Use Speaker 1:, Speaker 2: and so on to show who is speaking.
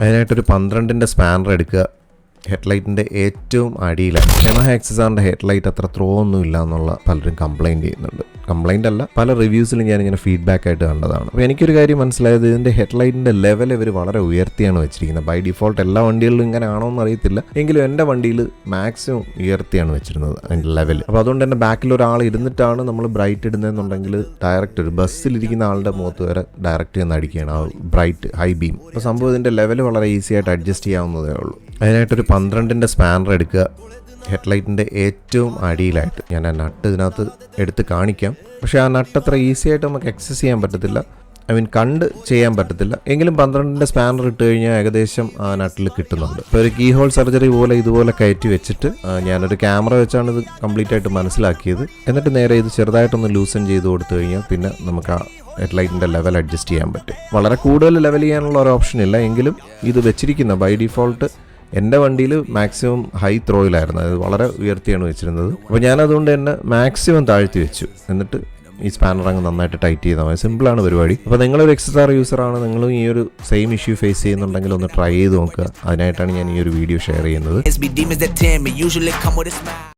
Speaker 1: അതിനായിട്ടൊരു 12-ന്റെ spanner എടുക്കുക. ഹെഡ്ലൈറ്റിൻ്റെ ഏറ്റവും അടിയിലാണ്. യമഹ എക്സസാറിൻ്റെ ഹെഡ്ലൈറ്റ് അത്ര ത്രോ ഒന്നും ഇല്ല എന്നുള്ള പലരും കംപ്ലയിൻറ്റ് ചെയ്യുന്നുണ്ട്. കംപ്ലയിൻ്റ് അല്ല, പല റിവ്യൂസിലും ഞാനിങ്ങനെ ഫീഡ്ബാക്ക് ആയിട്ട് കണ്ടതാണ്. അപ്പോൾ എനിക്കൊരു കാര്യം മനസ്സിലായത്, ഇതിൻ്റെ ഹെഡ്ലൈറ്റിൻ്റെ ലെവൽ ഇവർ വളരെ ഉയർത്തിയാണ് വെച്ചിരിക്കുന്നത്. ബൈ ഡിഫോൾട്ട് എല്ലാ വണ്ടികളിലും ഇങ്ങനെ ആണോ എന്ന് അറിയത്തില്ല, എങ്കിലും എൻ്റെ വണ്ടിയിൽ മാക്സിമം ഉയർത്തിയാണ് വെച്ചിരുന്നത് അതിൻ്റെ ലെവൽ. അപ്പോൾ അതുകൊണ്ട് തന്നെ ബാക്കിൽ ഒരാൾ ഇരുന്നിട്ടാണ് നമ്മൾ ബ്രൈറ്റ് ഇടുന്നതെന്നുണ്ടെങ്കിൽ ഡയറക്റ്റ് ഒരു ബസ്സിലിരിക്കുന്ന ആളുടെ മുഖത്ത് വരെ ഡയറക്റ്റ് ചെന്ന് അടിക്കുകയാണ് ആ ബ്രൈറ്റ് ഹൈ ബീം. അപ്പോൾ സംഭവം ഇതിൻ്റെ ലെവൽ വളരെ ഈസി ആയിട്ട് അഡ്ജസ്റ്റ് ചെയ്യാവുന്നതേ ഉള്ളൂ. അതിനായിട്ടൊരു 12-ന്റെ സ്പാനർ എടുക്കുക. ഹെഡ്ലൈറ്റിൻ്റെ ഏറ്റവും അടിയിലായിട്ട് ഞാൻ ആ നട്ട് ഇതിനകത്ത് എടുത്ത് കാണിക്കാം. പക്ഷേ ആ നട്ട് അത്ര ഈസി ആയിട്ട് നമുക്ക് എക്സസ് ചെയ്യാൻ പറ്റത്തില്ല, കണ്ട് ചെയ്യാൻ പറ്റത്തില്ല. എങ്കിലും 12-ന്റെ സ്പാനർ ഇട്ട് കഴിഞ്ഞാൽ ഏകദേശം ആ നട്ടിൽ കിട്ടുന്നുണ്ട്. ഇപ്പോൾ ഒരു കീ ഹോൾ സർജറി പോലെ ഇതുപോലെ കയറ്റി വെച്ചിട്ട് ഞാനൊരു ക്യാമറ വെച്ചാണ് ഇത് കംപ്ലീറ്റ് ആയിട്ട് മനസ്സിലാക്കിയത്. എന്നിട്ട് നേരെ ഇത് ചെറുതായിട്ടൊന്ന് ലൂസൺ ചെയ്ത് കൊടുത്തു കഴിഞ്ഞാൽ പിന്നെ നമുക്ക് ആ ഹെഡ്ലൈറ്റിൻ്റെ ലെവൽ അഡ്ജസ്റ്റ് ചെയ്യാൻ പറ്റും. വളരെ കൂടുതൽ ലെവൽ ചെയ്യാനുള്ള ഒരു ഓപ്ഷൻ ഇല്ല, എങ്കിലും ഇത് വെച്ചിരിക്കുന്ന ബൈ ഡിഫോൾട്ട് എൻ്റെ വണ്ടിയിൽ മാക്സിമം ഹൈ ത്രോയിലായിരുന്നു, അത് വളരെ ഉയർത്തിയാണ് വെച്ചിരുന്നത്. അപ്പോൾ ഞാനതുകൊണ്ട് തന്നെ മാക്സിമം താഴ്ത്തി വെച്ചു. എന്നിട്ട് ഈ സ്പാനർ അങ്ങ് നന്നായിട്ട് ടൈറ്റ് ചെയ്താൽ മതി. സിമ്പിളാണ് പരിപാടി. അപ്പോൾ നിങ്ങളൊരു എക്സസാർ യൂസറാണ്, നിങ്ങളും ഈ ഒരു സെയിം ഇഷ്യൂ ഫേസ് ചെയ്യുന്നുണ്ടെങ്കിൽ ഒന്ന് ട്രൈ ചെയ്ത് നോക്കുക. അതിനായിട്ടാണ് ഞാൻ ഈ ഒരു വീഡിയോ ഷെയർ ചെയ്യുന്നത്.